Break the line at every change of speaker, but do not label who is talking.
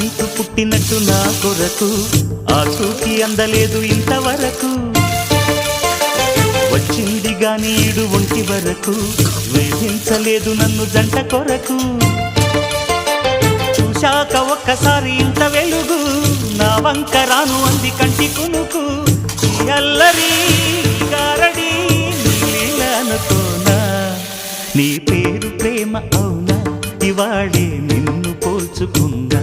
అంటూ పుట్టినట్టు నా కొరకు ఆ చూకి అందలేదు ఇంతవరకు వచ్చింది గాని ఈడు ఒంటి వరకు వేధించలేదు నన్ను జంట కొరకు చూశాక ఒక్కసారి ఇంత వెలుగు నా వంక రాను అంది కంటి కునుకు ఈ అల్లరి గారడి నీళ్ళనుకోనా నీ పేరు ప్రేమ అవునా ఇవాళే నిన్ను పోల్చుకుందా